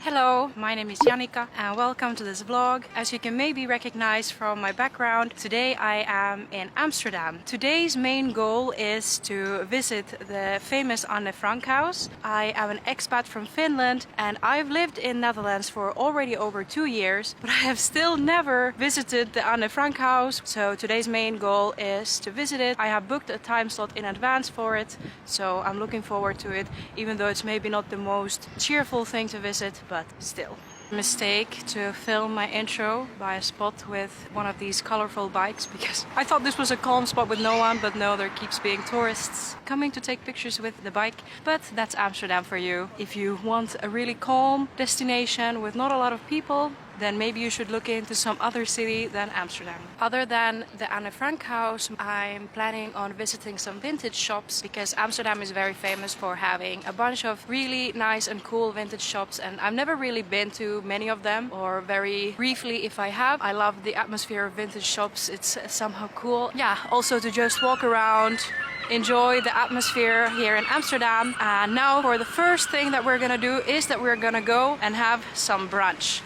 Hello, my name is Jannika and welcome to this vlog. As you can maybe recognize from my background, today I am in Amsterdam. Today's main goal is to visit the famous Anne Frank house. I am an expat from Finland and I've lived in Netherlands for already over 2 years, but I have still never visited the Anne Frank house. So today's main goal is to visit it. I have booked a time slot in advance for it, so I'm looking forward to it, even though it's maybe not the most cheerful thing to visit, but still. Mistake to film my intro by a spot with one of these colorful bikes, because I thought this was a calm spot with no one, but no, there keeps being tourists coming to take pictures with the bike. But that's Amsterdam for you. If you want a really calm destination with not a lot of people, then maybe you should look into some other city than Amsterdam. Other than the Anne Frank house, I'm planning on visiting some vintage shops, because Amsterdam is very famous for having a bunch of really nice and cool vintage shops, and I've never really been to many of them, or very briefly if I have. I love the atmosphere of vintage shops, it's somehow cool. Yeah, also to just walk around, enjoy the atmosphere here in Amsterdam. And now for the first thing that we're gonna do is that we're gonna go and have some brunch.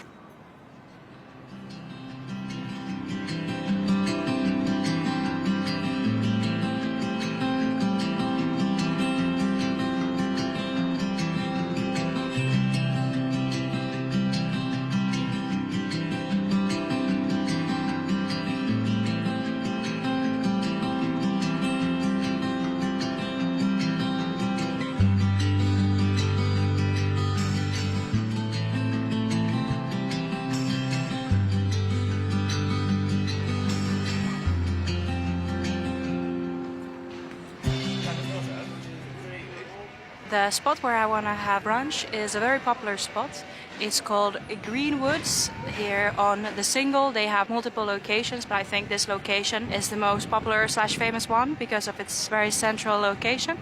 The spot where I want to have brunch is a very popular spot. It's called Greenwoods here on the Single. They have multiple locations, but I think this location is the most popular slash famous one because of its very central location.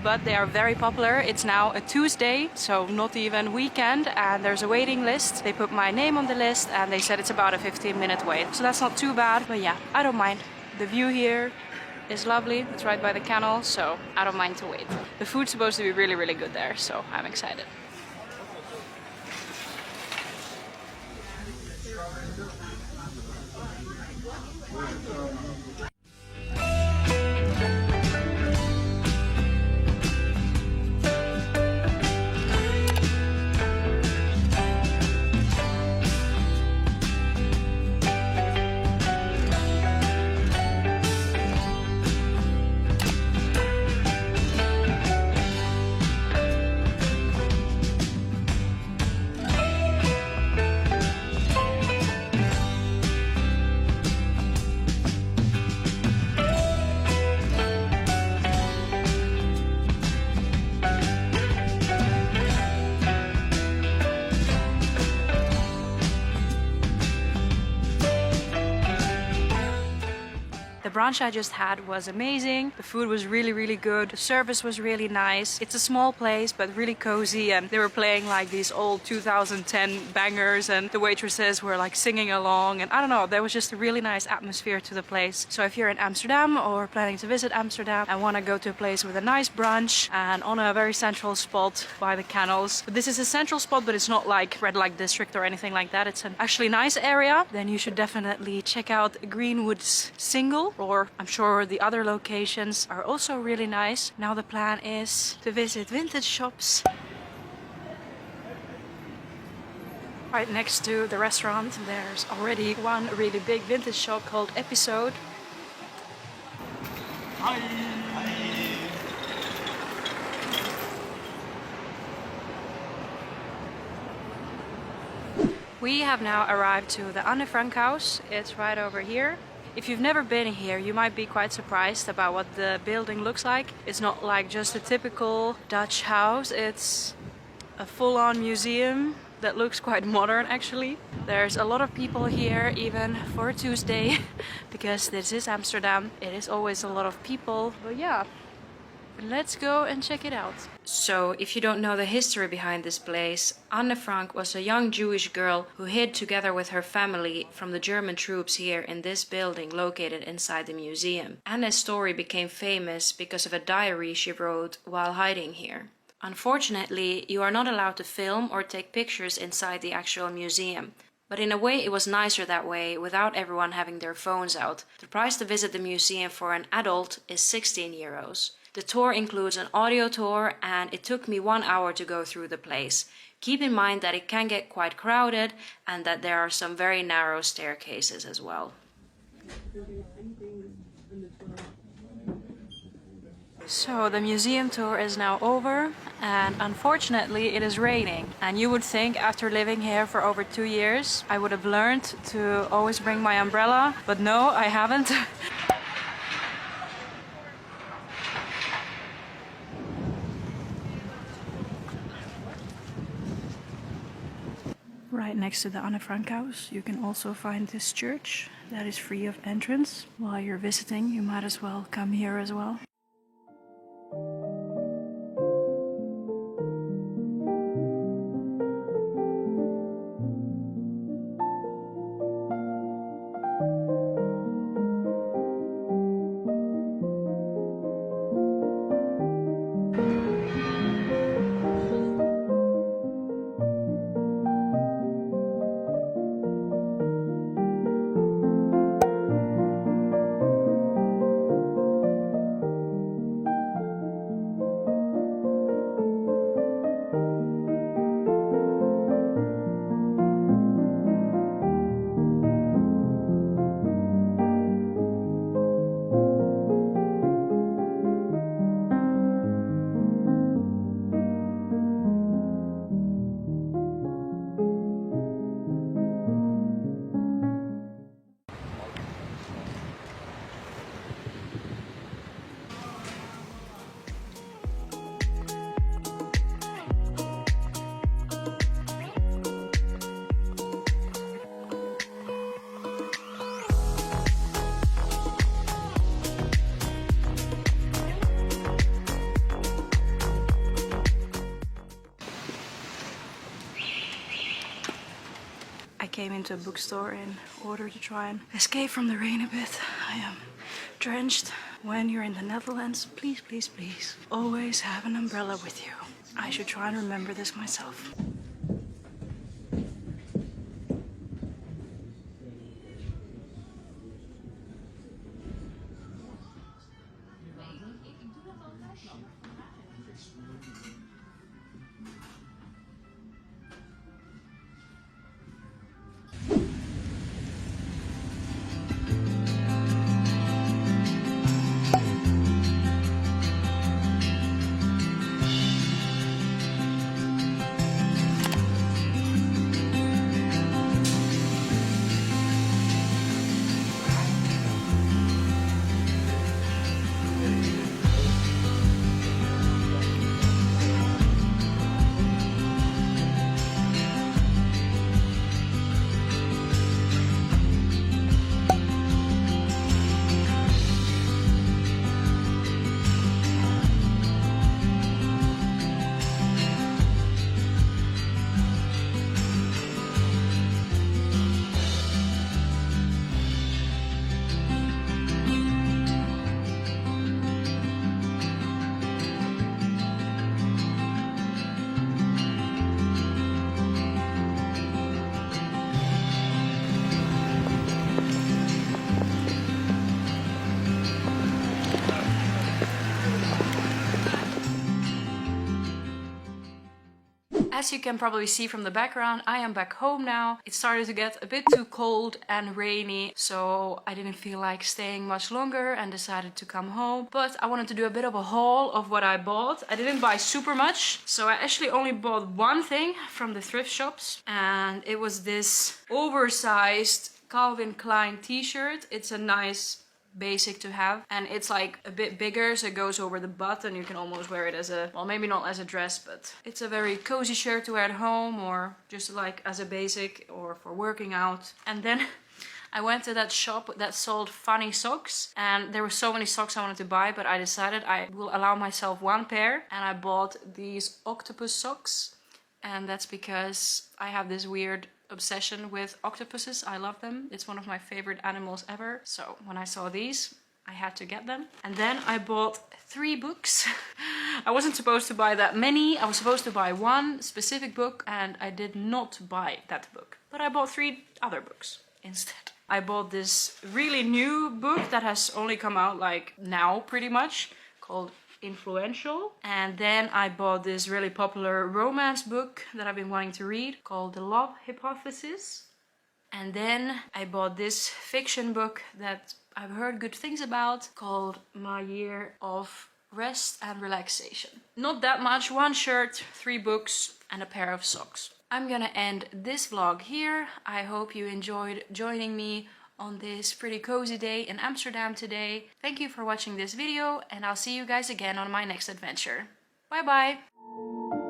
But they are very popular. It's now a Tuesday, so not even weekend, and there's a waiting list. They put my name on the list and they said it's about a 15-minute wait. So that's not too bad, but yeah, I don't mind. The view here is lovely. It's right by the canal, so I don't mind to wait. The food's supposed to be really, really good there, so I'm excited. The brunch I just had was amazing. The food was really, really good. The service was really nice. It's a small place, but really cozy, and they were playing like these old 2010 bangers, and the waitresses were like singing along, and I don't know, there was just a really nice atmosphere to the place. So if you're in Amsterdam or planning to visit Amsterdam and want to go to a place with a nice brunch and on a very central spot by the canals, but this is a central spot, but it's not like red light district or anything like that, it's an actually nice area, then you should definitely check out Greenwood's Single. Or I'm sure the other locations are also really nice. Now the plan is to visit vintage shops. Right next to the restaurant there's already one really big vintage shop called Episode. Hi. We have now arrived to the Anne Frank house. It's right over here. If you've never been here, you might be quite surprised about what the building looks like. It's not like just a typical Dutch house, it's a full-on museum that looks quite modern actually. There's a lot of people here, even for a Tuesday, because this is Amsterdam. It is always a lot of people, but yeah. Let's go and check it out. So, if you don't know the history behind this place, Anne Frank was a young Jewish girl who hid together with her family from the German troops here in this building located inside the museum. Anne's story became famous because of a diary she wrote while hiding here. Unfortunately, you are not allowed to film or take pictures inside the actual museum. But in a way it was nicer that way, without everyone having their phones out. The price to visit the museum for an adult is 16 euros. The tour includes an audio tour and it took me 1 hour to go through the place. Keep in mind that it can get quite crowded and that there are some very narrow staircases as well. So the museum tour is now over and unfortunately it is raining. And you would think after living here for over 2 years I would have learned to always bring my umbrella, but no, I haven't. Right next to the Anne Frank house you can also find this church that is free of entrance. While you're visiting you might as well come here as well. I came into a bookstore in order to try and escape from the rain a bit. I am drenched. When you're in the Netherlands, please, please, please, always have an umbrella with you. I should try and remember this myself. As you can probably see from the background, I am back home now. It started to get a bit too cold and rainy, so I didn't feel like staying much longer and decided to come home. But I wanted to do a bit of a haul of what I bought. I didn't buy super much, so I actually only bought one thing from the thrift shops, and it was this oversized Calvin Klein t-shirt. It's a nice basic to have, and it's like a bit bigger, so it goes over the butt and you can almost wear it as a, well, maybe not as a dress, but it's a very cozy shirt to wear at home or just like as a basic or for working out. And then I went to that shop that sold funny socks, and there were so many socks I wanted to buy, but I decided I will allow myself one pair, and I bought these octopus socks. And that's because I have this weird obsession with octopuses. I love them. It's one of my favorite animals ever. So when I saw these, I had to get them. And then I bought 3 books. I wasn't supposed to buy that many. I was supposed to buy one specific book and I did not buy that book. But I bought 3 other books instead. I bought this really new book that has only come out like now pretty much, called Influential. And then I bought this really popular romance book that I've been wanting to read called The Love Hypothesis. And then I bought this fiction book that I've heard good things about called My Year of Rest and Relaxation. Not that much, 1 shirt, 3 books and a pair of socks. I'm gonna end this vlog here. I hope you enjoyed joining me on this pretty cozy day in Amsterdam today. Thank you for watching this video and I'll see you guys again on my next adventure. Bye bye!